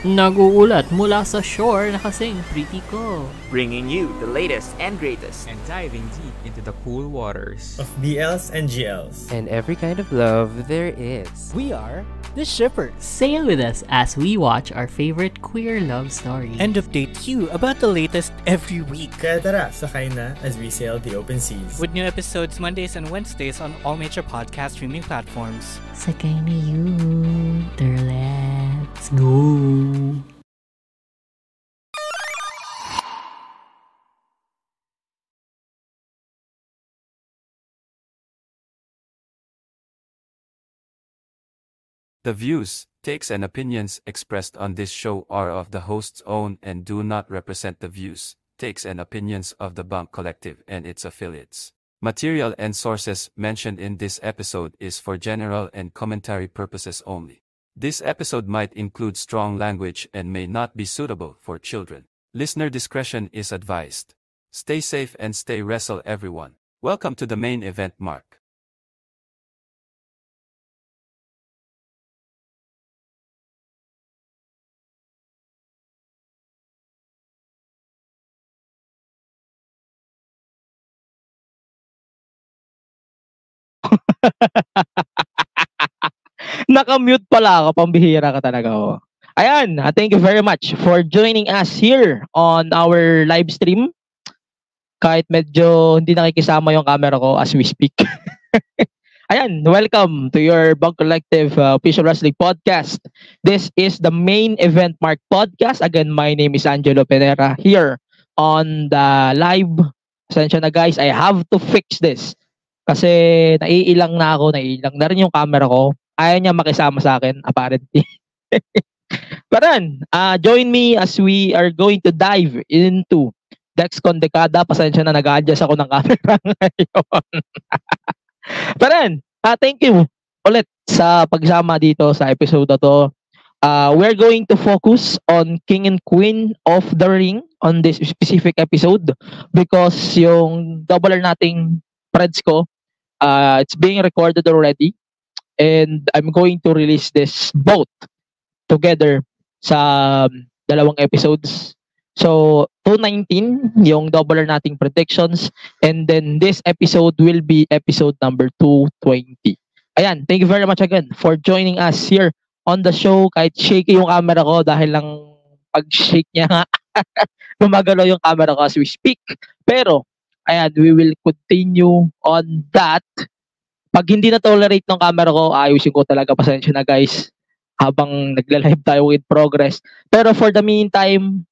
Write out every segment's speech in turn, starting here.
Nag-uulat mula sa shore na kasing pretty ko. Bringing you the latest and greatest. And diving deep into the cool waters of BLs and GLs. And every kind of love there is. We are the Shippers. Sail with us as we watch our favorite queer love stories. And update you about the latest every week. Kaya tara, sakay na as we sail the open seas. With new episodes Mondays and Wednesdays on all major podcast streaming platforms. Sakay na you. Let's go. The views, takes and opinions expressed on this show are of the host's own and do not represent the views, takes and opinions of the Bunk Collective and its affiliates. Material and sources mentioned in this episode is for general and commentary purposes only. This episode might include strong language and may not be suitable for children. Listener discretion is advised. Stay safe and stay wrestle everyone. Welcome to the main event, Mark. Naka-mute pala ako, pambihira ka talaga ako. Ayan, thank you very much for joining us here on our live stream. Kahit medyo hindi nakikisama yung camera ko as we speak. Ayan, welcome to your Bug Collective official wrestling podcast. This is the main event Mark podcast. Again, my name is Angelo Penera here on the live. Pasensya na guys, I have to fix this. Kasi naiilang na rin yung camera ko. Ayaw niya makisama sa akin, apparently. But then, join me as we are going to dive into Dexcon Dekada. Pasensya na nag-adjust ako ng camera ngayon. But then, thank you ulit sa pagsama dito sa episode na to. We're going to focus on King and Queen of the Ring on this specific episode because yung double R nating Preds ko, it's being recorded already. And I'm going to release this both together sa dalawang episodes. So, 219, yung double R nating predictions. And then this episode will be episode number 220. Ayan, thank you very much again for joining us here on the show. Kahit shaky yung camera ko dahil lang pag-shake niya nga, gumagalaw yung camera ko as we speak. Pero, ayan, we will continue on that. Pag hindi na-tolerate ng camera ko, ayusin ko talaga. Pasensya na guys habang nagla-live tayo with progress. Pero for the meantime,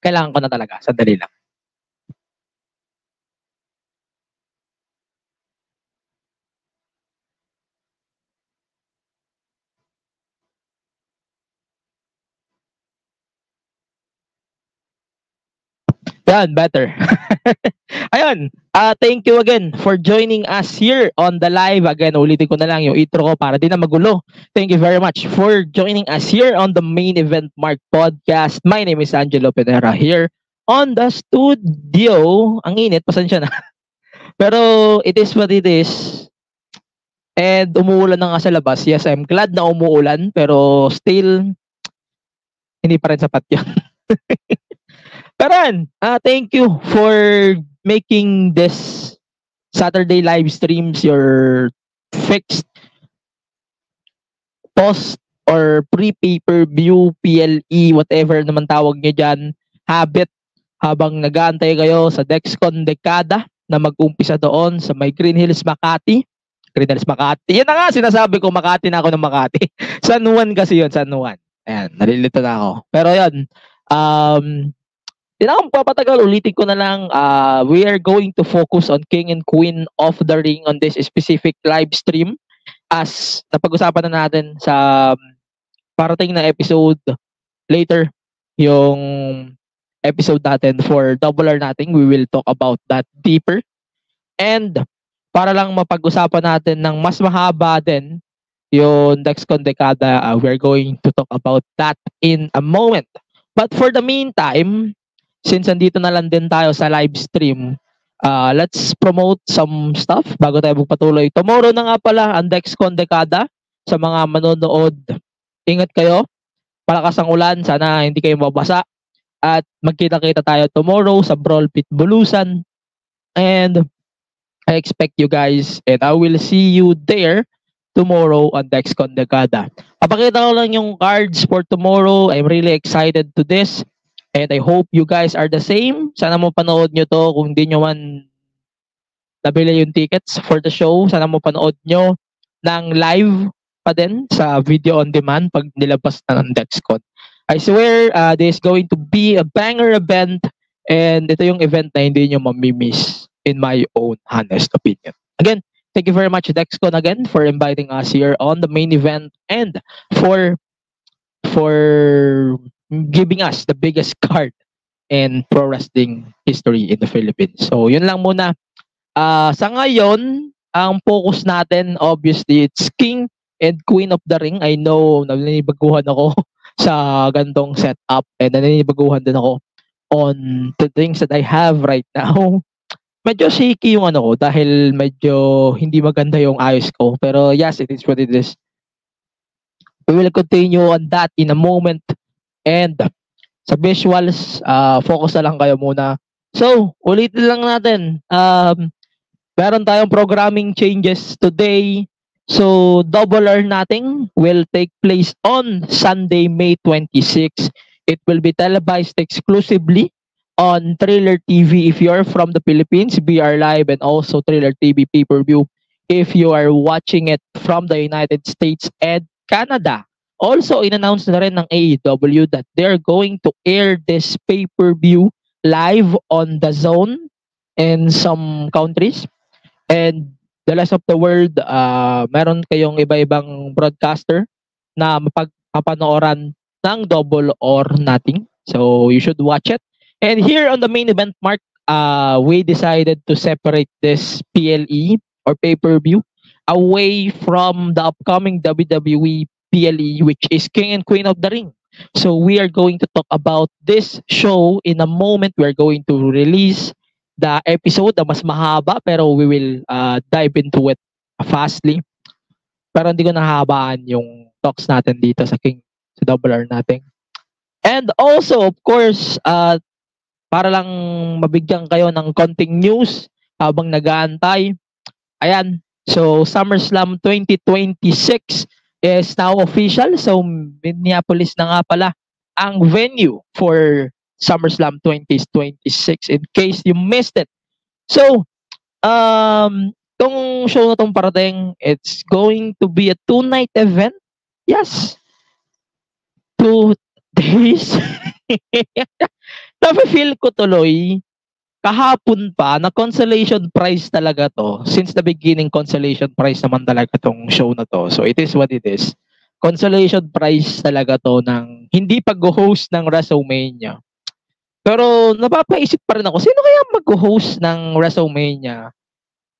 kailangan ko na talaga. Sandali lang. Yan, better. Ayun, thank you again for joining us here on the live. Again, ulitin ko na lang yung intro ko para di na magulo. Thank you very much for joining us here on the main event Mark podcast. My name is Angelo Penera here on the studio. Ang init, pasensya na. Pero it is what it is. And umuulan na nga sa labas. Yes, I'm glad na umuulan pero still hindi pa rin sapat yun. Karan, thank you for making this Saturday live streams your fixed post or pre-pay-per-view, PLE, whatever naman tawag nyo dyan, habit habang nag-aantay kayo sa Dexcon Dekada na mag-umpisa doon sa may Green Hills, Makati. Green Hills, Makati. Yan na nga, sinasabi ko, Makati na ako ng Makati. San Juan kasi yun, San Juan. Ayan, nalilito na ako. Pero yun, hindi na akong papatagal, ulitin ko na lang, we are going to focus on King and Queen of the Ring on this specific live stream as napag-usapan na natin sa parating na episode later, yung episode natin for double R natin, we will talk about that deeper. And para lang mapag-usapan natin ng mas mahaba din yung Dexcon Dekada, we're going to talk about that in a moment. But for the meantime, since andito na lang din tayo sa live stream, let's promote some stuff bago tayo magpatuloy. Tomorrow na nga pala ang Dexcon Dekada. Sa mga manonood, ingat kayo. Palakas ang ulan, sana hindi kayo mabasa. At magkita-kita tayo tomorrow sa Brawl Pit Bulusan. And I expect you guys and I will see you there tomorrow on Dexcon Decada. Papakita ko lang yung cards for tomorrow. I'm really excited to this. And I hope you guys are the same. Sana mo panood nyo to. Kung di nyo man nabili yung tickets for the show, sana mo panood nyo ng live pa din sa video on demand pag nilabas na ng Dexcon. I swear, this is going to be a banger event. And ito yung event na hindi nyo mamimiss in my own honest opinion. Again, thank you very much, Dexcon, again, for inviting us here on the main event and for giving us the biggest card in pro wrestling history in the Philippines. So, yun lang muna. Sa ngayon, ang focus natin, obviously, it's King and Queen of the Ring. I know, naninibaguhan ako sa gantong setup and naninibaguhan din ako on the things that I have right now. Medyo shaky yung ano ko dahil medyo hindi maganda yung ayos ko. Pero yes, it is what it is. We will continue on that in a moment. And sa visuals, focus na lang kayo muna. So, ulitin lang natin. Meron tayong programming changes today. So, Double or Nothing will take place on Sunday, May 26. It will be televised exclusively on Thriller TV if you're from the Philippines, BR Live, and also Thriller TV pay-per-view if you are watching it from the United States and Canada. Also, in-announce na rin ng AEW that they're going to air this pay-per-view live on the zone in some countries. And the rest of the world, meron kayong iba-ibang broadcaster na mapagpapanooran ng Double or Nothing. So, you should watch it. And here on the main event, Mark, we decided to separate this PLE or pay-per-view away from the upcoming WWE PLE, which is King and Queen of the Ring. So we are going to talk about this show in a moment. We are going to release the episode na mas mahaba, pero we will dive into it fastly. Pero hindi ko nahabaan yung talks natin dito sa King, sa Double or Nothing. And also, of course, para lang mabigyan kayo ng konting news habang nag-aantay. Ayan, so SummerSlam 2026 is now official. So Minneapolis na nga pala ang venue for SummerSlam 2026 in case you missed it. So, tong show na tong parating, it's going to be a 2-night event. Yes. 2 days. Nafe-feel ko tuloy kahapon pa na consolation prize talaga to. Since the beginning, consolation prize naman talaga tong show na to. So it is what it is. Consolation prize talaga to ng hindi pag-host ng WrestleMania. Pero napapaisip pa rin ako, sino kaya mag-host ng WrestleMania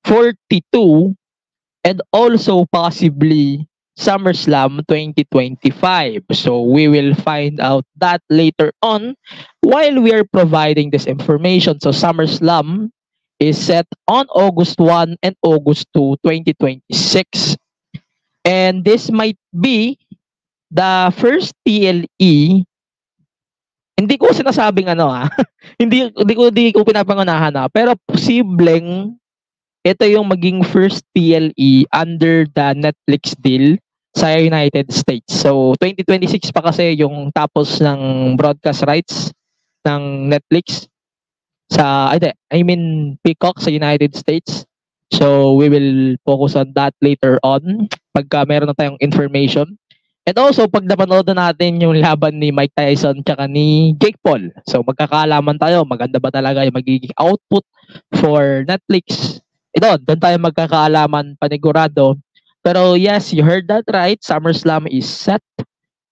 42 and also possibly SummerSlam 2025. So we will find out that later on while we are providing this information. So SummerSlam is set on August 1 and August 2, 2026. And this might be the first PLE. Hindi ko sinasabing hindi ko pinapangunahan pero posibleng ito yung maging first PLE under the Netflix deal sa United States. So 2026 pa kasi yung tapos ng broadcast rights ng Netflix Peacock sa United States. So we will focus on that later on pagka meron na tayong information. And also pag napanood na natin yung laban ni Mike Tyson tsaka ni Jake Paul. So magkakaalaman tayo, maganda ba talaga yung magiging output for Netflix. Doon tayo magkakaalaman panigurado. Pero yes, you heard that right. SummerSlam is set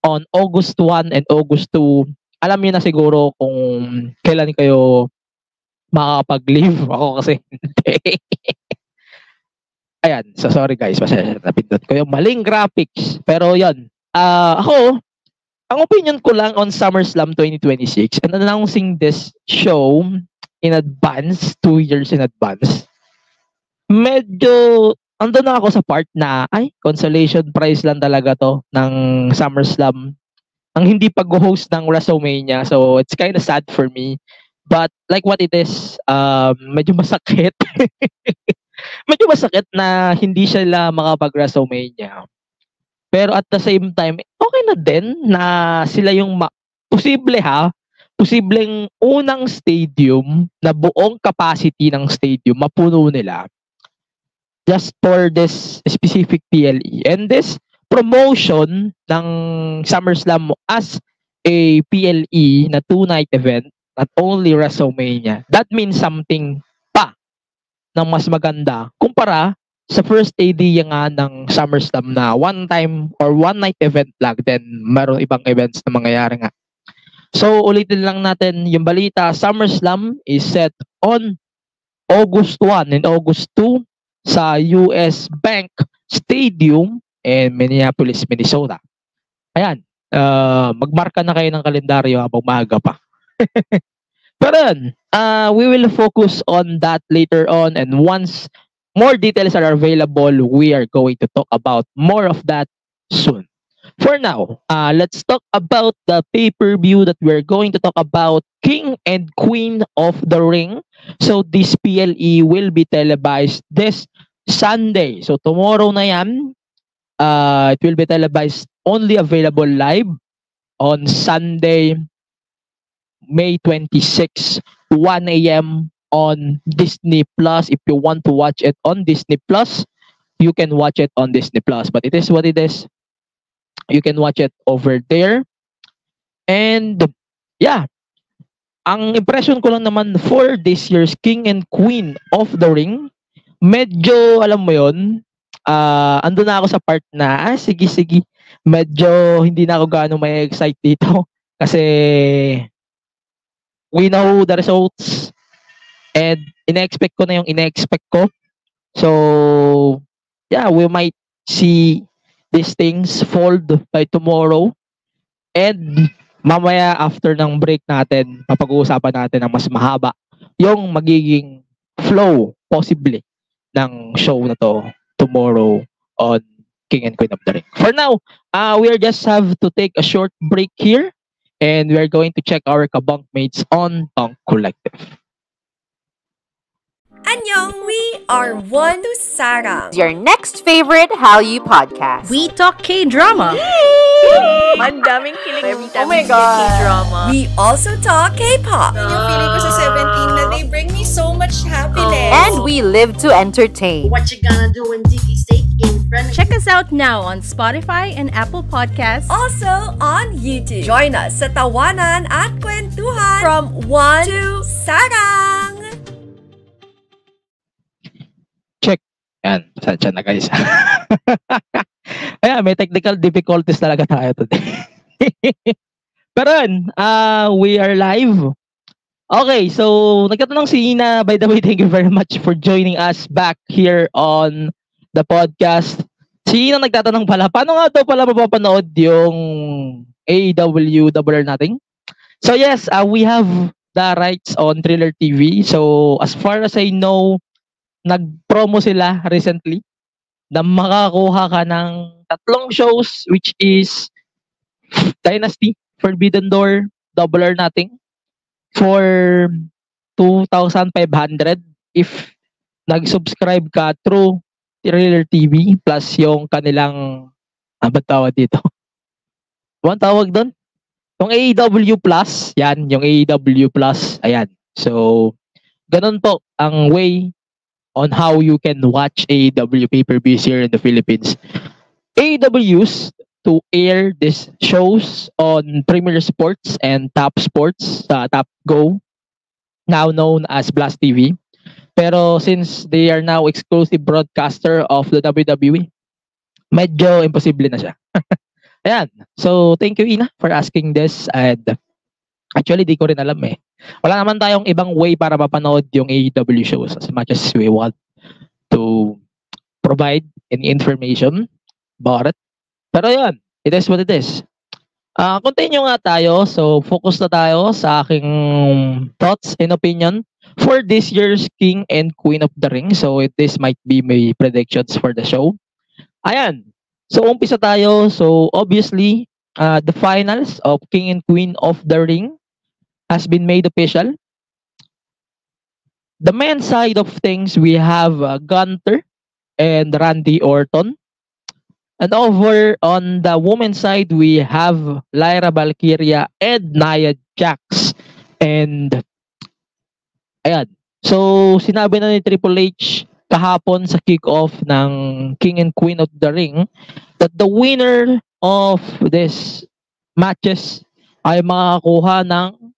on August 1 and August 2. Alam niyo na siguro kung kailan kayo makakapag-leave. Ako kasi hindi. Ayan. So sorry guys. Napindot ko yung maling graphics. Pero yun. Ako, ang opinion ko lang on SummerSlam 2026 and announcing this show in advance, 2 years in advance, medyo andun na ako sa part na consolation prize lang talaga to ng SummerSlam ang hindi pag-host ng WrestleMania. So, it's kind of sad for me. But like what it is, medyo masakit. Medyo masakit na hindi sila makapag-WrestleMania. Pero at the same time, okay na din na sila yung posibleng unang stadium na buong capacity ng stadium mapuno nila just for this specific PLE. And this promotion ng SummerSlam as a PLE na 2-night event, not only WrestleMania, that means something pa ng mas maganda kumpara sa first idea nga ng SummerSlam na one-time or one-night event lang, then meron ibang events na mangyayari nga. So, ulitin lang natin yung balita. SummerSlam is set on August 1 and August 2 sa US Bank Stadium in Minneapolis, Minnesota. Ayan. Magmarka na kayo ng kalendaryo habang maaga pa. Pero we will focus on that later on, and once more details are available, we are going to talk about more of that soon. For now, let's talk about the pay-per-view that we're going to talk about, King and Queen of the Ring. So this PLE will be televised this Sunday. So tomorrow na yan, it will be televised, only available live on Sunday, May 26, 1 a.m. on Disney Plus. If you want to watch it on Disney Plus, you can watch it on Disney Plus. But it is what it is. You can watch it over there. And yeah, ang impression ko lang naman for this year's King and Queen of the Ring, medyo, alam mo yun, ando na ako sa part na, sige, medyo hindi na ako gaano may excite dito. Kasi we know the results and ina-expect ko na yung ina-expect ko. So, yeah, we might see these things fold by tomorrow. And mamaya after ng break natin, papag-uusapan natin ng mas mahaba yung magiging flow, possibly, ng show na to tomorrow on King and Queen of the Ring. For now, we just have to take a short break here. And we're going to check our kabunkmates on Bunk Collective. Annyeong, we are One to Sarang, your next favorite Hallyu podcast. We talk K-drama. Mandaming kilig every time we K-drama. We also talk K-pop. Yung feeling ko sa 17 na they bring me so much happiness. And we live to entertain. What you gonna do when Dicky steak in front of Check us out now on Spotify and Apple Podcasts. Also on YouTube. Join us sa Tawanan at Kwentuhan from One to Sarang. Check. Yan. Sadya na guys. Ayan, may technical difficulties talaga tayo today. Pero we are live. Okay, so nagtatanong si Ina. By the way, thank you very much for joining us back here on the podcast. Si Ina nagtatanong pala, paano nga daw pala mapapanood yung AEW Double or Nothing? So yes, we have the rights on Thriller TV. So as far as I know, nag-promo sila recently na makakuha ka ng 3 shows, which is Dynasty, Forbidden Door, Double or Nothing for 2,500 if nag-subscribe ka through Thriller TV plus yung kanilang ba't tawag dito? One tawag doon? Yung AEW Plus, yan, yung AEW Plus, ayan. So, ganun po ang way on how you can watch AEW pay-per-views here in the Philippines. AEW used to air these shows on Premier Sports and Top Sports, Top Go, now known as Blast TV. Pero since they are now exclusive broadcaster of the WWE, medyo imposible na siya. Ayan. So, thank you, Ina, for asking this. And actually, di ko rin alam eh. Wala naman tayong ibang way para mapanood yung AEW shows as much as we want to provide any information about it. Pero yun, it is what it is. Continue nga tayo. So, focus na tayo sa aking thoughts and opinion for this year's King and Queen of the Ring. So, this might be my predictions for the show. Ayan. So, umpisa tayo. So, obviously, the finals of King and Queen of the Ring has been made official. The men's side of things, we have Gunther and Randy Orton. And over on the women's side, we have Lyra Valkyria and Nia Jax. And ayan. So, sinabi na ni Triple H kahapon sa kick-off ng King and Queen of the Ring that the winner of this matches ay makakuha ng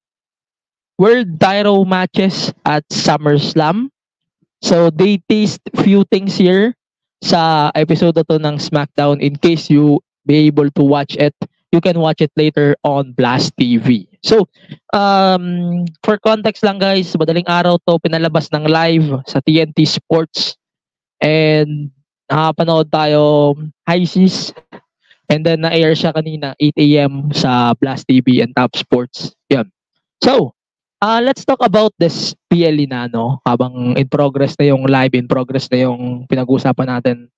World Title matches at SummerSlam. So, they taste few things here sa episode to ng SmackDown. In case you be able to watch it, you can watch it later on Blast TV. So, for context lang guys, madaling araw to pinalabas ng live sa TNT Sports. And nakapanood tayo high seas. And then na-air siya kanina 8 a.m. sa Blast TV and Top Sports. Yan. So, let's talk about this PLE na, no? Habang in progress na yung live, in progress na yung pinag-uusapan natin.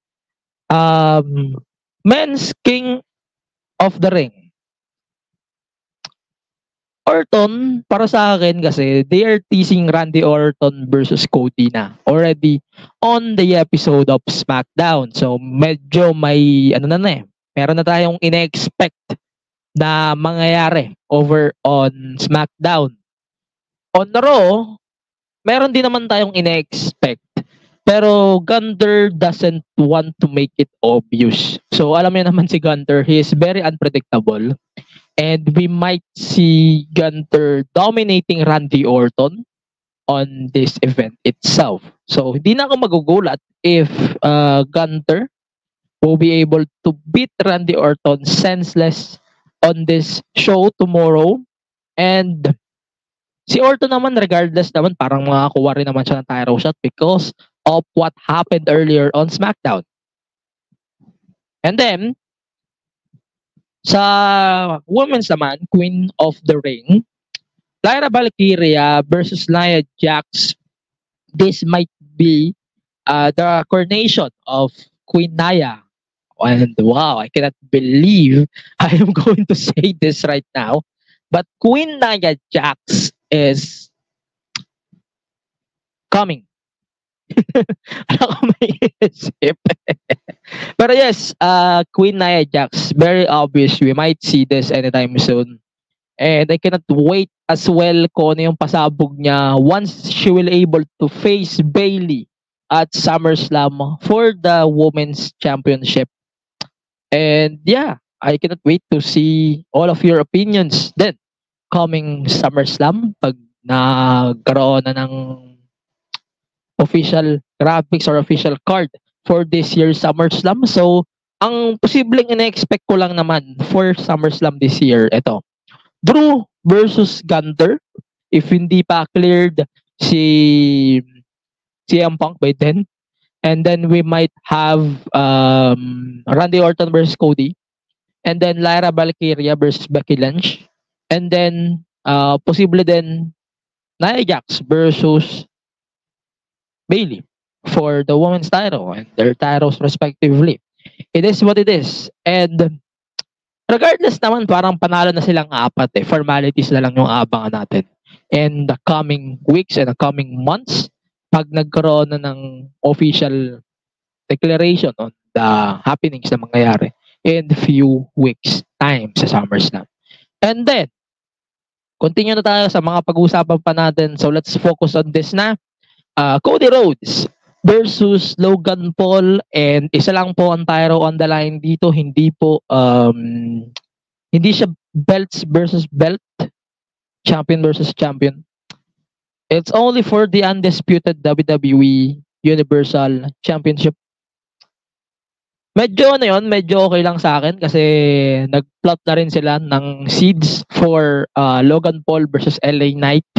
Men's King of the Ring. Orton, para sa akin kasi, they are teasing Randy Orton versus Cody na. Already on the episode of SmackDown. So, medyo may, meron na tayong ine-expect na mangyayari over on SmackDown. On Raw, meron din naman tayong ine-expect. Pero Gunther doesn't want to make it obvious. So alam niyo naman si Gunther, he is very unpredictable. And we might see Gunther dominating Randy Orton on this event itself. So hindi na ako magugulat if Gunther will be able to beat Randy Orton senseless on this show tomorrow. And si Orton naman, regardless naman, parang makakuha rin naman siya ng title shot because of what happened earlier on SmackDown. And then, sa women's naman, Queen of the Ring, Lyra Valkyria versus Nia Jax. This might be the coronation of Queen Nia. And wow, I cannot believe I am going to say this right now. But Queen Nia Jax is coming. Ako may isip. Pero yes, Queen Nia Jax, very obvious. We might see this anytime soon. And I cannot wait as well kung ano yung pasabog niya once she will able to face Bayley at SummerSlam for the Women's Championship. And yeah, I cannot wait to see all of your opinions then coming SummerSlam pag nagkaroon na ng official graphics or official card for this year's SummerSlam. So, ang posibleng ina-expect ko lang naman for SummerSlam this year, ito. Drew versus Gunther. If hindi pa cleared si CM Punk by then. And then we might have Randy Orton versus Cody. And then Lyra Valkyria versus Becky Lynch. And then posible din Nia Jax versus Bayley for the women's title and their titles respectively. It is what it is. And regardless naman, parang panalo na silang apat eh. Formalities na lang yung abangan natin. In the coming weeks and the coming months, pag nagkaroon na ng official declaration on the happenings na mangyayari in the few weeks time sa SummerSlam. And then, continue na tayo sa mga pag-uusapan pa natin. So let's focus on this na. Cody Rhodes versus Logan Paul, and isa lang po ang title on the line dito, hindi siya belts versus belt, champion versus champion. It's only for the undisputed WWE Universal Championship. Medyo okay lang sa akin kasi nag-plot na rin sila ng seeds for Logan Paul versus LA Knight.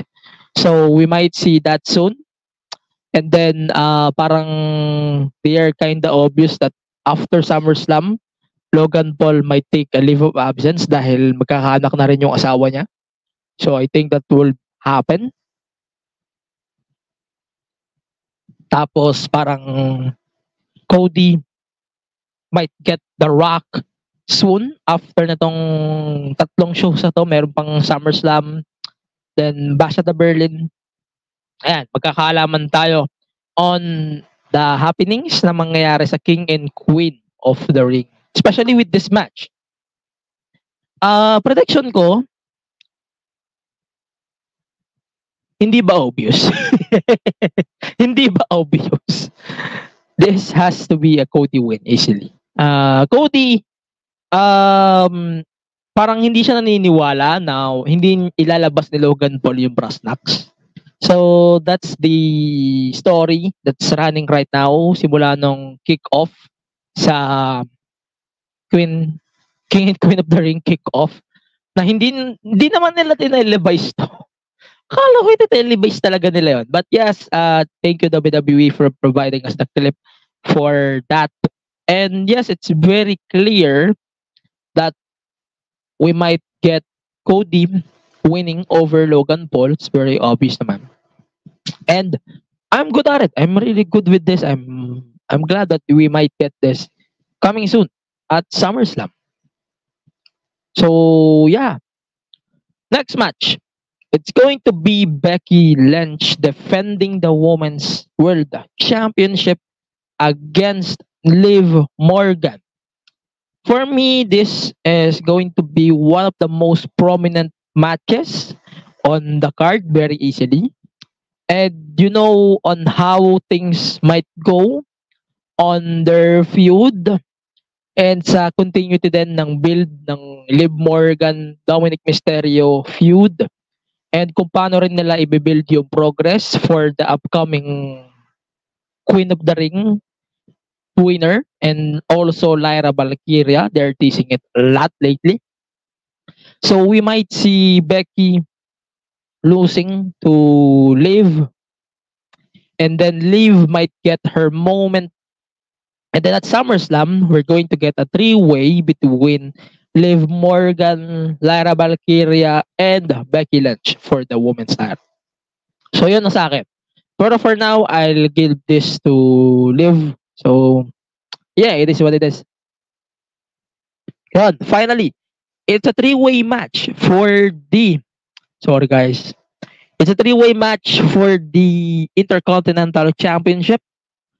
So we might see that soon. And then, parang they are kind of obvious that after SummerSlam, Logan Paul might take a leave of absence dahil magkakaanak na rin yung asawa niya. So, I think that will happen. Tapos, parang Cody might get The Rock soon, after na tong tatlong shows na to, meron pang SummerSlam, then Bash at the Berlin. Ayan, magkakaalaman tayo on the happenings na mangyayari sa King and Queen of the Ring. Especially with this match. Prediction ko, hindi ba obvious? Hindi ba obvious? This has to be a Cody win easily. Cody, parang hindi siya naniniwala na hindi ilalabas ni Logan Paul yung brass knucks. So, that's the story that's running right now simula nung kick-off sa King and Queen of the Ring kick-off na hindi naman nila tinelevise to. Akala ko iti-televise talaga nila yun. But yes, thank you WWE for providing us the clip for that. And yes, it's very clear that we might get Cody winning over Logan Paul. It's very obvious naman. And I'm good at it. I'm really good with this. I'm glad that we might get this coming soon at SummerSlam. So yeah. Next match. It's going to be Becky Lynch defending the Women's World Championship against Liv Morgan. For me, this is going to be one of the most prominent matches on the card very easily. And you know on how things might go on their feud and sa continuity din ng build ng Liv Morgan, Dominic Mysterio feud and kung paano rin nila i-build yung progress for the upcoming Queen of the Ring winner and also Lyra Valkyria. They're teasing it a lot lately. So we might see Becky losing to Liv and then Liv might get her moment. And then at SummerSlam, we're going to get a three-way between Liv Morgan, Lyra Valkyria, and Becky Lynch for the women's title. So yun na sa akin. Pero for now, I'll give this to Liv. So, yeah, it is what it is. Yun, finally, it's a three-way match for the... Sorry, guys. It's a three-way match for the Intercontinental Championship.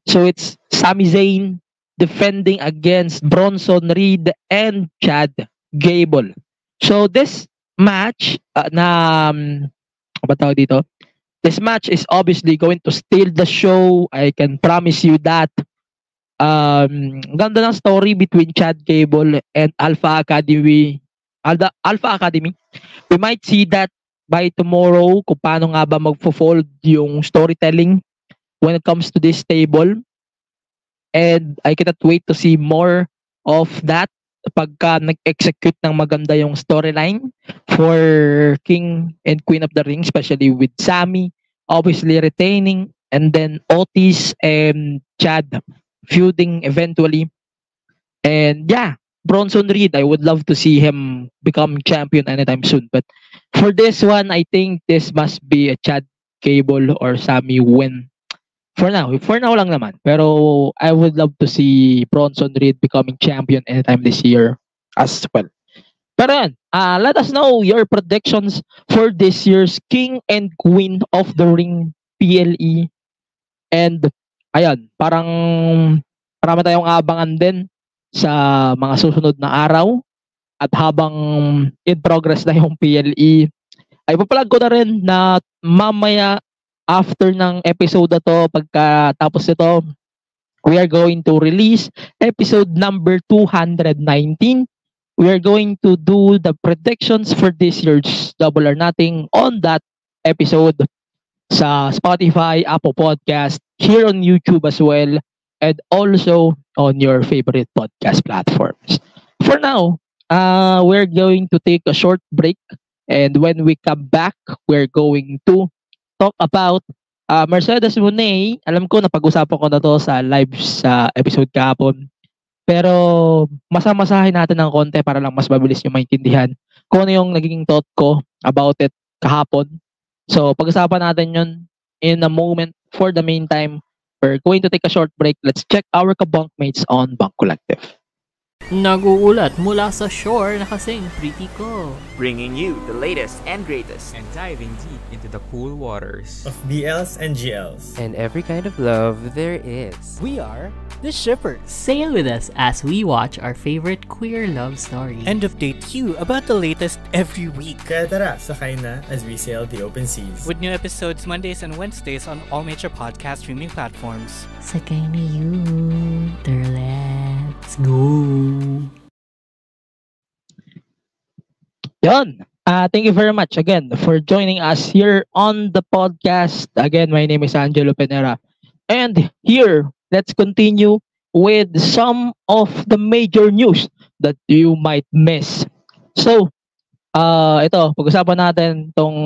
So, it's Sami Zayn defending against Bronson Reed and Chad Gable. So, this match ba tawag dito? This match is obviously going to steal the show. I can promise you that. Ganda ng story between Chad Gable and Alpha Academy. Alpha Academy. We might see that by tomorrow kung paano nga ba magfo-fold yung storytelling when it comes to this table. And I cannot wait to see more of that pagka nag-execute ng maganda yung storyline for King and Queen of the Ring, especially with Sami obviously retaining and then Otis and Chad feuding eventually. And yeah, Bronson Reed, I would love to see him become champion anytime soon. But for this one, I think this must be a Chad Gable or Sami win. For now lang naman. Pero I would love to see Bronson Reed becoming champion anytime this year as well. Pero yan, let us know your predictions for this year's King and Queen of the Ring PLE. And ayan, parang marami tayong abangan din sa mga susunod na araw. At habang in progress na yung PLE, ay papalag ko na rin na mamaya after ng episode na to, pagkatapos nito, we are going to release episode number 219. We are going to do the predictions for this year's Double or Nothing on that episode sa Spotify, Apple Podcast, here on YouTube as well, and also on your favorite podcast platforms. For now, we're going to take a short break, and when we come back, we're going to talk about Mercedes Moné. Alam ko napag-usapan ko na to sa live sa episode kahapon. Pero masamasahin natin ng konti para lang mas mabilis yung maintindihan kung ano yung naging thought ko about it kahapon. So pag-usapan natin yun in a moment. For the meantime, we're going to take a short break. Let's check our kabunkmates on Bunk Collective. Naguulat mula sa shore na kasing pretty ko. Bringing you the latest and greatest. And diving deep into the cool waters of BLs and GLs. And every kind of love there is. We are the Shippers. Sail with us as we watch our favorite queer love story. And update you about the latest every week. Kaya tara, sakay na as we sail the open seas. With new episodes Mondays and Wednesdays on all major podcast streaming platforms. Sakay na you. Let's go. Yon. Thank you very much again for joining us here on the podcast. Again, my name is Angelo Penera. And here, let's continue with some of the major news that you might miss. So, ito, pag-usapan natin tong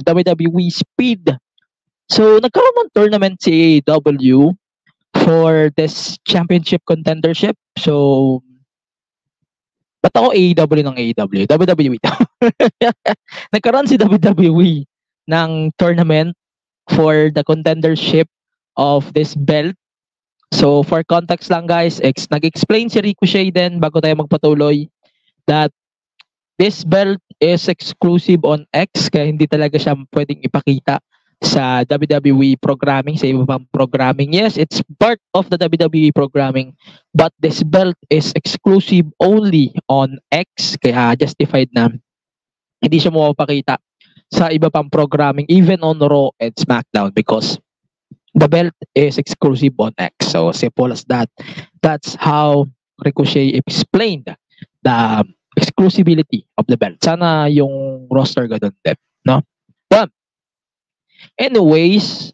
WWE Speed. So, nagkaroon ng tournament si AEW for this championship contendership. So, ba't ako AEW ng AEW? WWE. Nagkaroon si WWE ng tournament for the contendership of this belt. So, for context lang guys, nag-explain si Ricochet din bago tayo magpatuloy that this belt is exclusive on X kaya hindi talaga siya pwedeng ipakita sa WWE programming, sa iba pang programming. Yes, it's part of the WWE programming, but this belt is exclusive only on X, kaya justified na hindi siya mapapakita sa iba pang programming, even on Raw and SmackDown, because the belt is exclusive on X. So, simple as that. That's how Ricochet explained the exclusivity of the belt. Sana yung roster ganun din, no? But, anyways,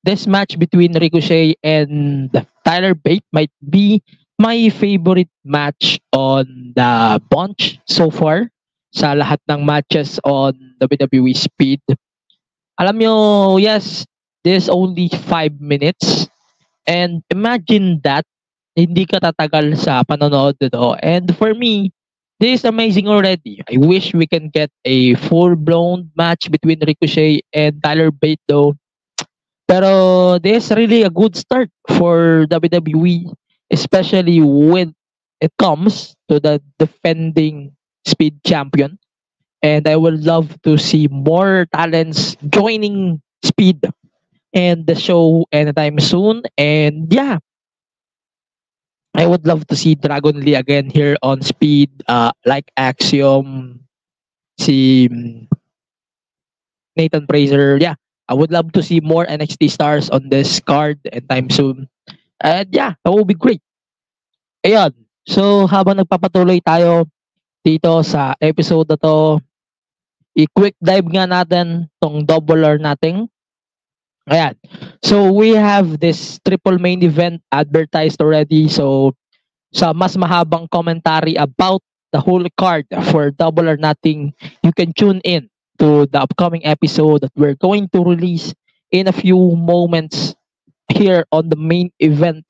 this match between Ricochet and Tyler Bate might be my favorite match on the bunch so far sa lahat ng matches on WWE Speed. Alam nyo, yes, this is only 5 minutes and imagine that hindi ka tatagal sa panonood nito. And for me, this is amazing already. I wish we can get a full-blown match between Ricochet and Tyler Bate though. Pero this is really a good start for WWE, especially when it comes to the defending Speed champion. And I would love to see more talents joining Speed and the show anytime soon. And yeah, I would love to see Dragon Lee again here on Speed, like Axiom, si Nathan Fraser. Yeah, I would love to see more NXT stars on this card anytime soon. And yeah, that would be great. Ayan. So, habang nagpapatuloy tayo dito sa episode na to, i-quick dive nga natin tong Double or Nothing. Ayan. So, we have this triple main event advertised already. So, sa mas mahabang commentary about the whole card for Double or Nothing, you can tune in to the upcoming episode that we're going to release in a few moments here on the main event.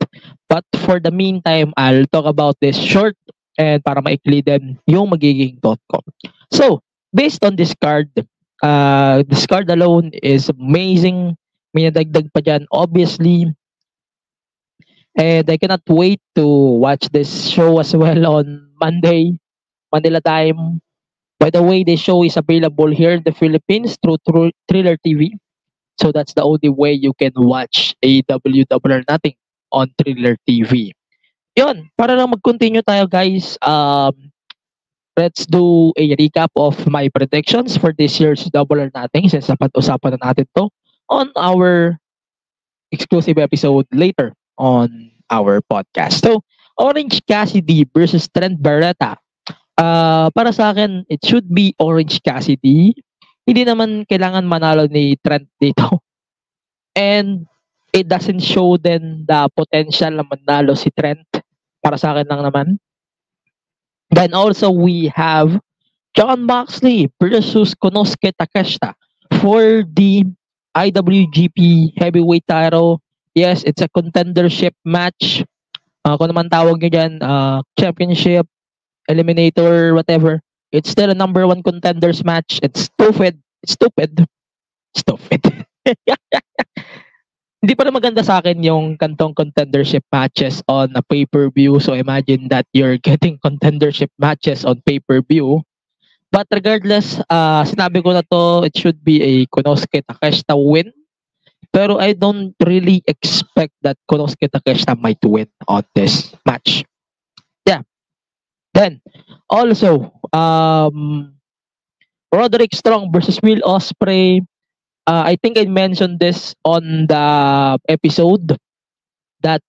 But for the meantime, I'll talk about this short and para maikli din yung magiging thought ko. So, based on this card alone is amazing. May nadagdag pa dyan, obviously. And I cannot wait to watch this show as well on Monday, Manila time. By the way, this show is available here in the Philippines through Thriller TV. So that's the only way you can watch AEW Double or Nothing on Thriller TV. Yun, para lang mag-continue tayo guys, let's do a recap of my predictions for this year's Double or Nothing since usapan na natin to on our exclusive episode later on our podcast. So, Orange Cassidy versus Trent Beretta. Para sa akin, it should be Orange Cassidy. Hindi naman kailangan manalo ni Trent dito. And it doesn't show then the potential na manalo si Trent. Para sa akin lang naman. Then also we have Jon Moxley versus Konosuke Takeshita for the IWGP Heavyweight title. Yes, it's a contendership match. Kung naman tawag nyo dyan, championship, eliminator, whatever. It's still a number 1 contenders match. It's stupid. hindi pa rin maganda sa akin yung kantong contendership matches on a pay-per-view. So imagine that you're getting contendership matches on pay-per-view. But regardless, sinabi ko na to, it should be a Konosuke Takeshita win. Pero I don't really expect that Konosuke Takeshita might win on this match. Yeah. Then, also, Roderick Strong versus Will Ospreay. I think I mentioned this on the episode that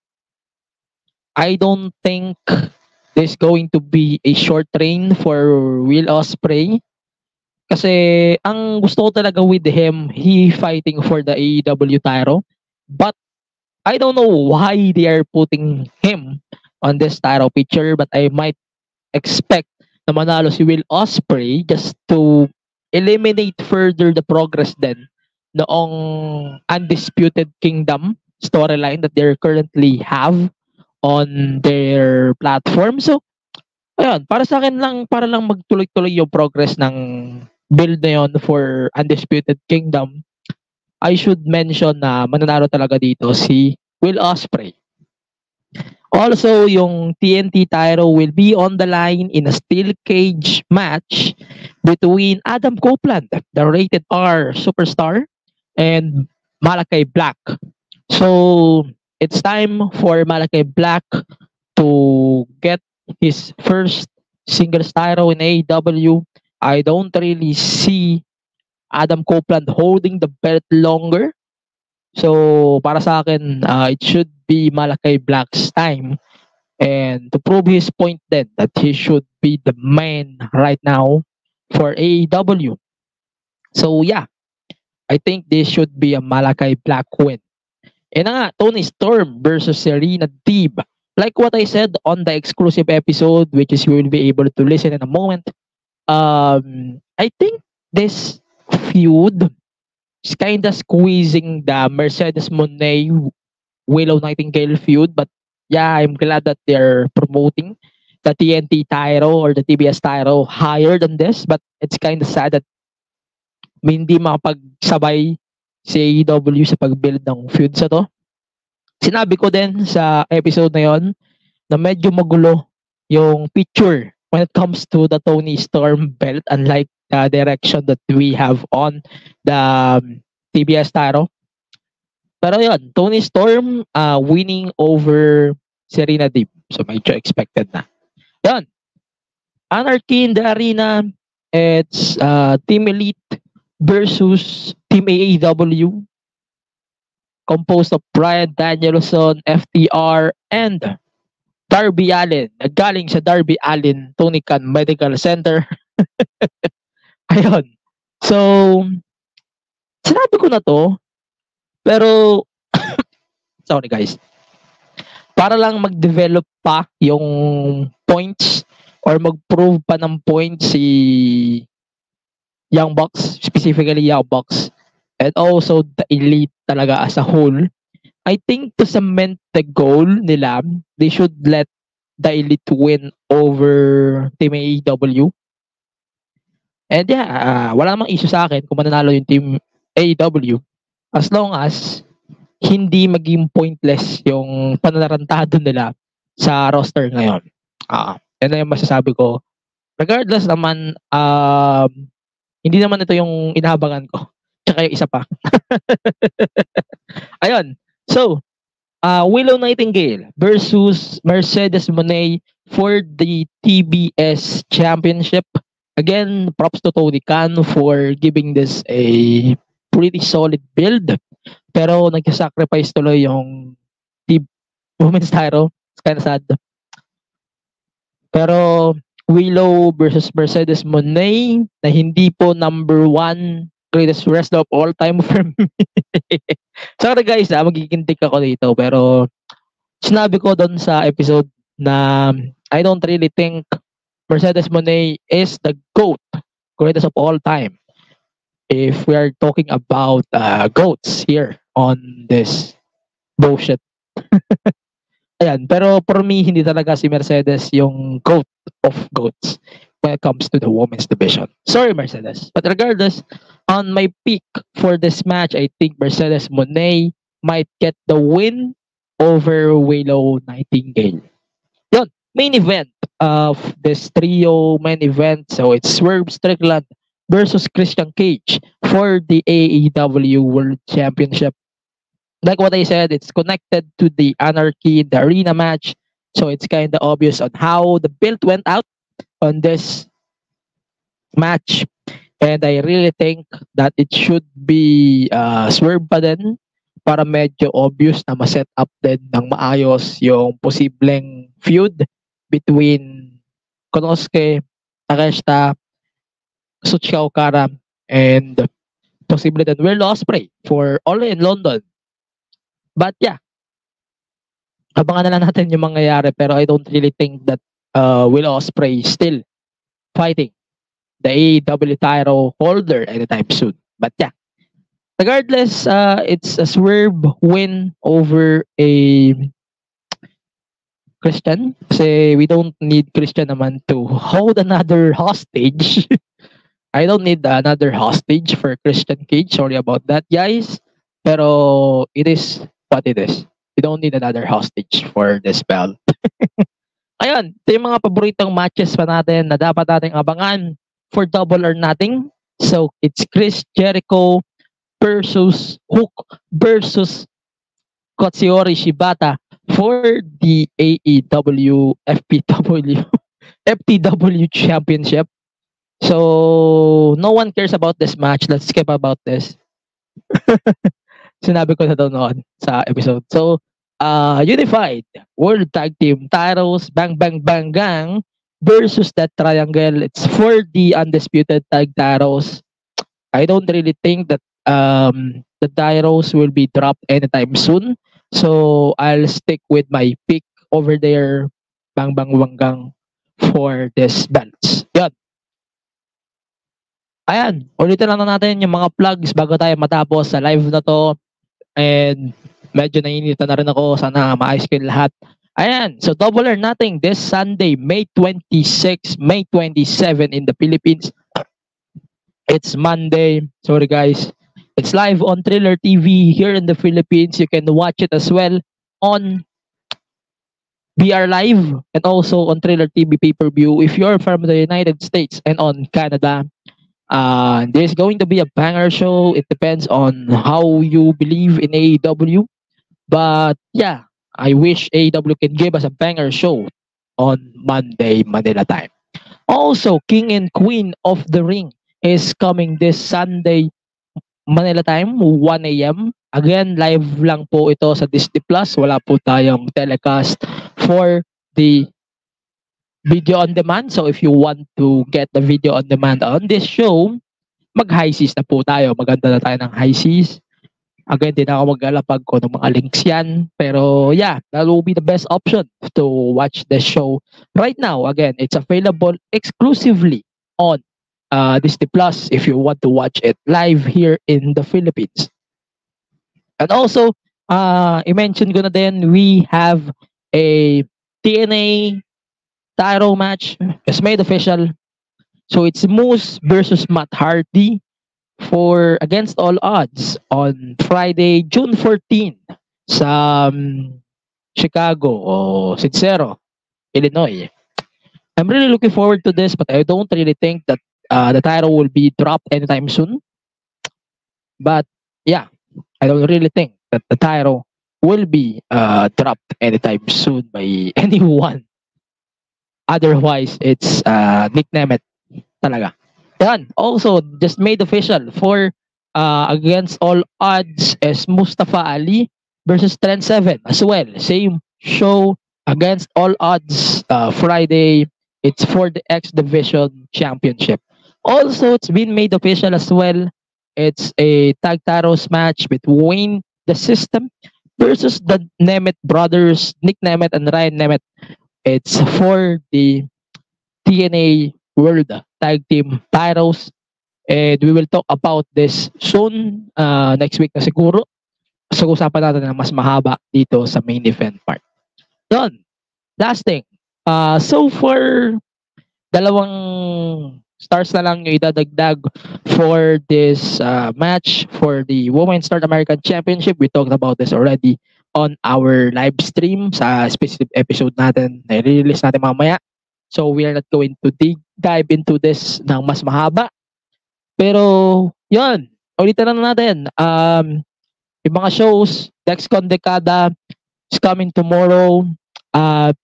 I don't think there's going to be a short reign for Will Ospreay. Kasi ang gusto ko talaga with him, he fighting for the AEW title. But I don't know why they are putting him on this title picture, but I might expect na manalo si Will Ospreay just to eliminate further the progress then noong Undisputed Kingdom storyline that they currently have on their platform. So, ayun, para sa akin lang, para lang magtuloy-tuloy yung progress ng build na yun for Undisputed Kingdom, I should mention na mananalo talaga dito si Will Ospreay. Also, yung TNT title will be on the line in a steel cage match between Adam Copeland, the rated R superstar, and Malachi Black. So, it's time for Malachi Black to get his first singles title in AEW. I don't really see Adam Copeland holding the belt longer. So, para sa akin, it should be Malachi Black's time. And to prove his point then that he should be the man right now for AEW. So, yeah. I think this should be a Malachi Black win. And nga, Tony Storm versus Serena Deeb. Like what I said on the exclusive episode, which is you will be able to listen in a moment. I think this feud is kind of squeezing the Mercedes Moné Willow Nightingale feud, but yeah, I'm glad that they're promoting the TNT title or the TBS title higher than this, but it's kind of sad that hindi makapagsabay si AEW sa pag-build ng feud sa to. Sinabi ko din sa episode na yon na medyo magulo yung picture when it comes to the Tony Storm belt, unlike the direction that we have on the TBS title. Pero yun, Tony Storm winning over Serena Deeb. So medyo expected na. Yun. Anarchy in the Arena. It's Team Elite versus Team AEW. Composed of Bryan Danielson, FTR, and Darby Allin. Galing sa Darby Allin Tony Khan Medical Center. Ayun. So, sinabi ko na to, pero, sorry guys, para lang mag-develop pa yung points or mag-prove pa ng points si Young Bucks, specifically Young Bucks, and also the Elite talaga as a whole. I think to cement the goal nila, they should let the Elite win over Team AEW. And yeah, wala namang issue sa akin kung mananalo yung Team AEW as long as hindi maging pointless yung pananarantado nila sa roster ngayon. Yan na yung masasabi ko. Regardless naman, hindi naman ito yung inahabangan ko. Tsaka yung isa pa. Ayun. So, Willow Nightingale versus Mercedes Moné for the TBS Championship. Again, props to Tony Khan for giving this a pretty solid build. Pero nag-sacrifice tuloy yung women's title. It's kind of sad. Pero Willow versus Mercedes Moné na hindi po number 1 greatest wrestler of all time for me. Sorry guys, magiging tik ako dito. Pero sinabi ko doon sa episode na I don't really think Mercedes Moné is the GOAT, greatest of all time. If we are talking about GOATs here on this bullshit. Ayan, pero for me, hindi talaga si Mercedes yung GOAT of GOATs when it comes to the women's division. Sorry, Mercedes. But regardless, on my pick for this match, I think Mercedes Moné might get the win over Willow Nightingale. Yun, main event of this trio main event. So it's Swerve Strickland versus Christian Cage for the AEW World Championship. Like what I said, it's connected to the Anarchy, the arena match. So it's kind of obvious on how the build went out on this match. And I really think that it should be Swerve pa din para medyo obvious na ma-set up din ng maayos yung posibleng feud between Konosuke, Takeshita, Katsuchika Okada, and possibly then Will Ospreay for All in London. But yeah, abangan na lang natin yung mangyayari, pero I don't really think that Will Ospreay is still fighting the AEW title holder anytime soon. But yeah, regardless, it's a Swerve win over a Christian. Kasi we don't need Christian naman to hold another hostage. I don't need another hostage for Christian Cage. Sorry about that, guys. Pero it is what it is. You don't need another hostage for this belt. Ayun, ito yung mga paboritong matches pa natin na dapat nating abangan for Double or Nothing. So, it's Chris Jericho versus Hook versus Katsuyori Shibata for the AEW FTW Championship. So, no one cares about this match. Let's skip about this. Sinabi ko na daw noon sa episode. So, Unified World Tag Team titles, Bang Bang Bang Gang versus that triangle. It's for the undisputed tag titles. I don't really think that the titles will be dropped anytime soon. So, I'll stick with my pick over there, Bang Bang Bang Gang, for this belts. Yan. Ayan, ulitin lang natin yung mga plugs bago tayo matapos sa live na to. And medyo nainitan na rin ako. Sana maayos kayo lahat. Ayan, so Double or Nothing this Sunday, May 26, May 27 in the Philippines. It's Monday. Sorry guys. It's live on Thriller TV here in the Philippines. You can watch it as well on BR Live and also on Thriller TV pay-per-view if you're from the United States and on Canada. There's going to be a banger show. It depends on how you believe in AEW. But yeah, I wish AEW can give us a banger show on Monday, Manila time. Also, King and Queen of the Ring is coming this Sunday, Manila time, 1 a.m. Again, live lang po ito sa Disney Plus. Wala po tayong telecast for the video on demand. So if you want to get the video on demand on this show, mag-high seas na po tayo. Maganda na tayo ng high seas. Again, di na ako mag-alapag ko ng mga links yan. Pero yeah, that will be the best option to watch the show right now. Again, it's available exclusively on Disney Plus if you want to watch it live here in the Philippines. And also, i-mention ko na din, we have a TNA title match. It's made official. So it's Moose versus Matt Hardy for Against All Odds on Friday, June 14 sa Chicago o Sincero, Illinois. I'm really looking forward to this, but I don't really think that the title will be dropped anytime soon. But yeah, I don't really think that the title will be dropped anytime soon by anyone. Otherwise, it's Nick Nemeth talaga. Yan. Also, just made official for Against All Odds is Mustafa Ali versus Trent Seven as well. Same show, Against All Odds, Friday. It's for the X Division Championship. Also, it's been made official as well. It's a tag titles match between the System versus the Nemeth brothers, Nick Nemeth and Ryan Nemeth. It's for the TNA World Tag Team titles. And we will talk about this soon. Next week na siguro. So, usapan natin na mas mahaba dito sa main event part. Yun. Last thing. So far, dalawang stars na lang yung idadagdag for this match for the Women's North American Championship. We talked about this already on our live stream sa specific episode natin na i-release natin mamaya. So we are not going to dive into this ng mas mahaba. Pero yun, ulitin na natin. Yung mga shows, Dexcon Dekada is coming tomorrow at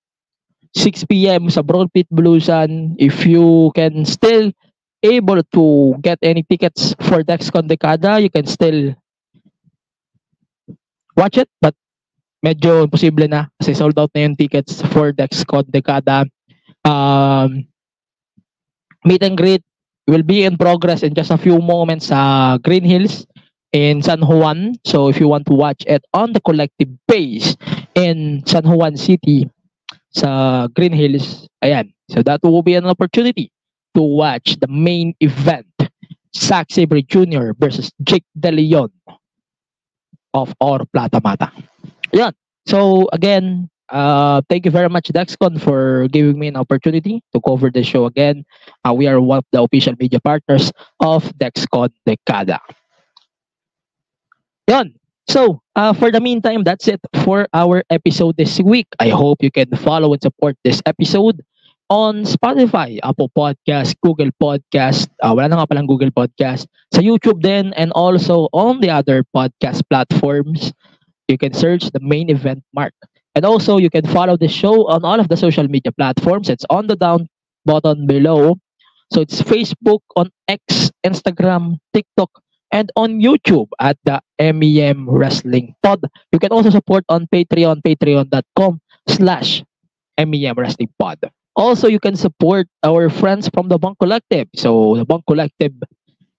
6 p.m. sa Brawl Pit Bulusan. If you can still able to get any tickets for Dexcon Dekada, you can still watch it, but medyo imposible na kasi sold out na yung tickets for Dexcon Dekada. Meet and greet will be in progress in just a few moments sa Green Hills in San Juan. So if you want to watch it on the collective page in San Juan City sa Green Hills, ayan. So that will be an opportunity to watch the main event, Zack Sabre Jr. versus Jake De Leon of Oro Plata Mata. Ayan. So again, thank you very much, Dexcon, for giving me an opportunity to cover the show again. We are one of the official media partners of Dexcon Dekada. Yan. So, for the meantime, that's it for our episode this week. I hope you can follow and support this episode on Spotify, Apple Podcast, Google Podcast. Wala na nga palang Google Podcast. Sa YouTube din, and also on the other podcast platforms. You can search the main event mark. And also, you can follow the show on all of the social media platforms. It's on the down button below. So it's Facebook, on X, Instagram, TikTok, and on YouTube at the MEM Wrestling Pod. You can also support on Patreon, patreon.com/MEM Wrestling Pod. Also, you can support our friends from the Bunk Collective. So the Bunk Collective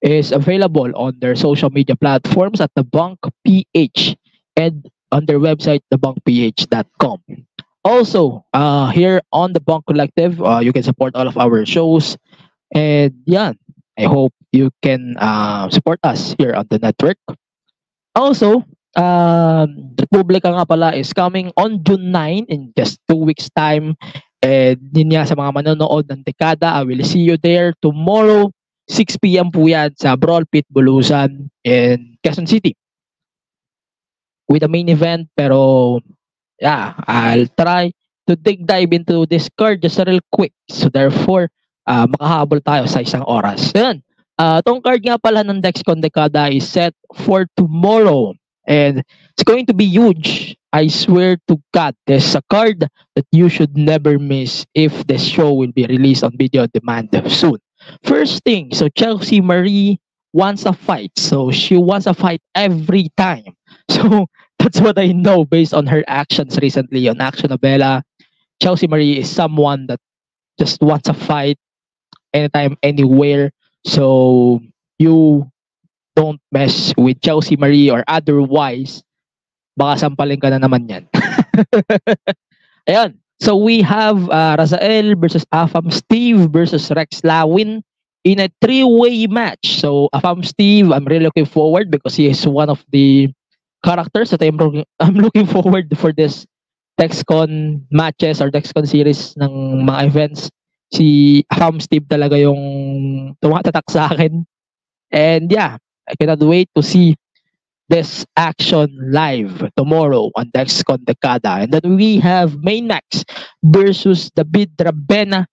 is available on their social media platforms at the Bunk PH and on their website, thebunkph.com. Also, here on the Bunk Collective, you can support all of our shows. And yeah, I hope you can support us here on the network. Also, Republika nga pala is coming on June 9 in just 2 weeks time. And yun nga, sa mga manonood ng Dekada, I will see you there tomorrow, 6 p.m. po yan sa Brawl Pit Bulusan in Quezon City. With the main event, pero yeah, I'll try to dive into this card just real quick. So therefore, makahabol tayo sa isang oras. Yan. Tong card nga pala ng Dexcon Dekada is set for tomorrow. And it's going to be huge. I swear to God, there's a card that you should never miss if this show will be released on video on demand soon. First thing, so Chelsea Marie wants a fight. So she wants a fight every time. So that's what I know based on her actions recently on Action Novela. Chelsea Marie is someone that just wants a fight anytime, anywhere. So you don't mess with Chelsea Marie or otherwise, baka sampalin ka na naman yan. Ayan. So we have Razael versus Afam Steve versus Rex Lawin in a 3-way match. So Afam Steve, I'm really looking forward because he is one of the characters that I'm looking forward for this Dexcon matches or Dexcon series ng mga events. Si Afam Steve talaga yung tumatatak sa akin. And yeah, I cannot wait to see this action live tomorrow on Dexcon Dekada. And then we have Max versus David Rabena.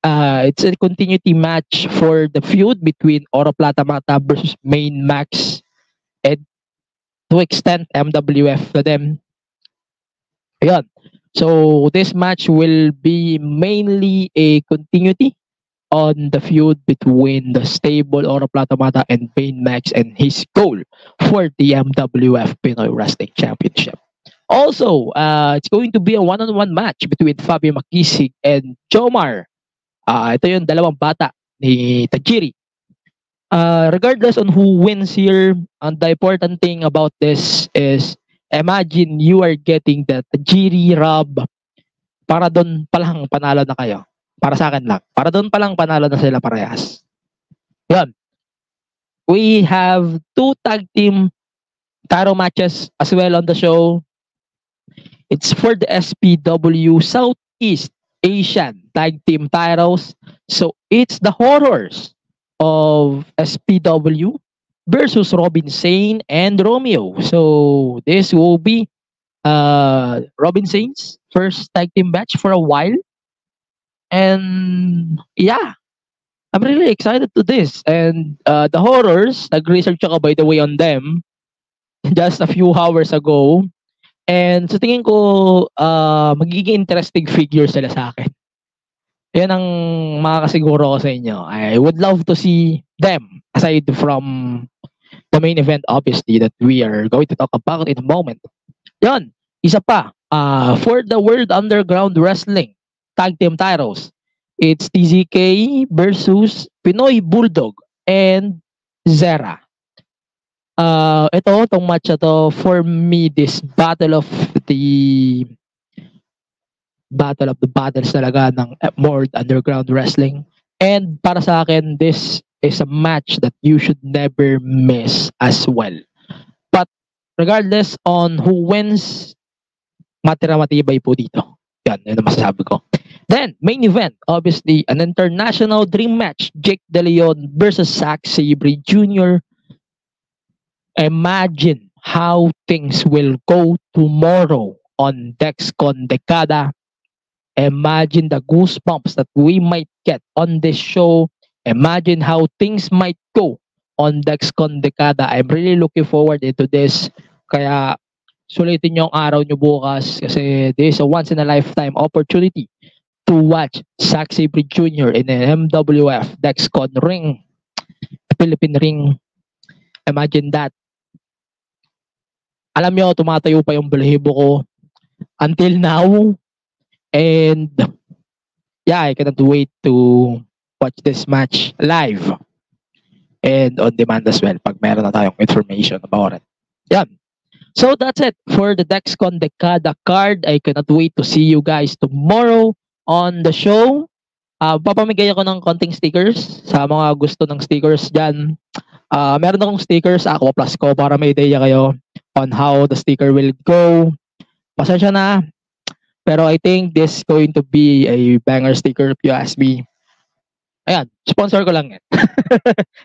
It's a continuity match for the feud between Oro Plata Mata versus Max, and to extend MWF to them. Ayan. So this match will be mainly a continuity on the feud between the stable Oro Plata Mata and Max and his goal for the MWF Pinoy Wrestling Championship. Also, it's going to be a one-on-one match between Fabio Makisig and Jomar. Ito yung dalawang bata ni Tajiri. Regardless on who wins here, the important thing about this is imagine you are getting the Tajiri Rob. Para doon palang panalo na kayo. Para sa akin lang. Para doon palang panalo na sila parehas. Yan. We have 2 tag team title matches as well on the show. It's for the SPW Southeast Asian Tag Team titles. So it's the horrors of SPW versus Robin Sane and Romeo. So this will be Robin Sane's first tag team match for a while. And yeah, I'm really excited to this. And the horrors, nag-research ako by the way on them just a few hours ago. And sa tingin ko, magiging interesting figure sila sa akin. Yan ang makakasiguro ko sa inyo. I would love to see them aside from the main event obviously that we are going to talk about in a moment. Yan, isa pa. For the World Underground Wrestling Tag Team titles, it's TZK versus Pinoy Bulldog and Zera. Itong match na to, for me, this battle of the battles talaga ng World Underground Wrestling. And para sa akin, this is a match that you should never miss as well. But regardless on who wins, matibay po dito. Yan ang masasabi ko. Then, main event, obviously, an international dream match. Jake De Leon versus Zack Sabre Jr. Imagine how things will go tomorrow on Dexcon Decada. Imagine the goosebumps that we might get on this show. Imagine how things might go on Dexcon Decada. I'm really looking forward into this. Kaya sulitin nyo ang araw nyo bukas kasi this is a once in a lifetime opportunity to watch Zack Sabre Jr. in an MWF Dexcon ring, Philippine ring. Imagine that. Alam nyo, tumatayo pa yung balahibo ko until now. And yeah, I cannot wait to watch this match live and on demand as well pag meron na tayong information about it. Yan. So that's it for the Dexcon Decada card. I cannot wait to see you guys tomorrow on the show. Papamigay ako ng konting stickers sa mga gusto ng stickers dyan. Meron akong stickers, Aqua Plus ko, para may idea kayo on how the sticker will go. Pasensya na. Pero I think this is going to be a banger sticker if you ask me. Ayan, sponsor ko lang yan.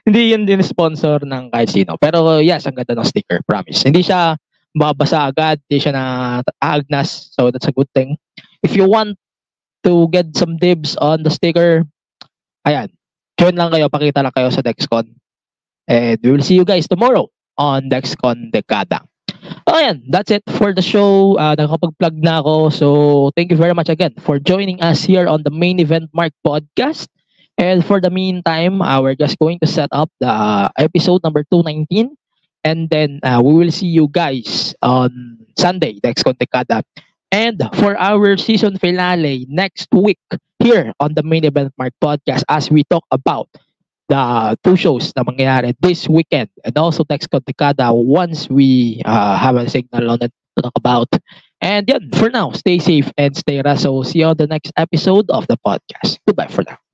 Hindi yun din sponsor ng kahit sino. Pero yes, ang ganda ng sticker, promise. Hindi siya mabasa agad, hindi siya na-agnas. So that's a good thing. If you want to get some dibs on the sticker, ayan, join lang kayo, pakita lang kayo sa Dexcon. And we will see you guys tomorrow on Dexcon Decada. Ayan, that's it for the show. Nakapag-plug na ako. So, thank you very much again for joining us here on the Main Event Mark podcast. And for the meantime, we're just going to set up the episode number 219. And then, we will see you guys on Sunday, Dexcon Decada. And for our season finale next week here on the Main Event Mark podcast as we talk about the two shows na mangyayari this weekend and also Dexcon Decada once we have a signal on it to talk about. And yeah, for now, stay safe and stay raso. See you on the next episode of the podcast. Goodbye for now.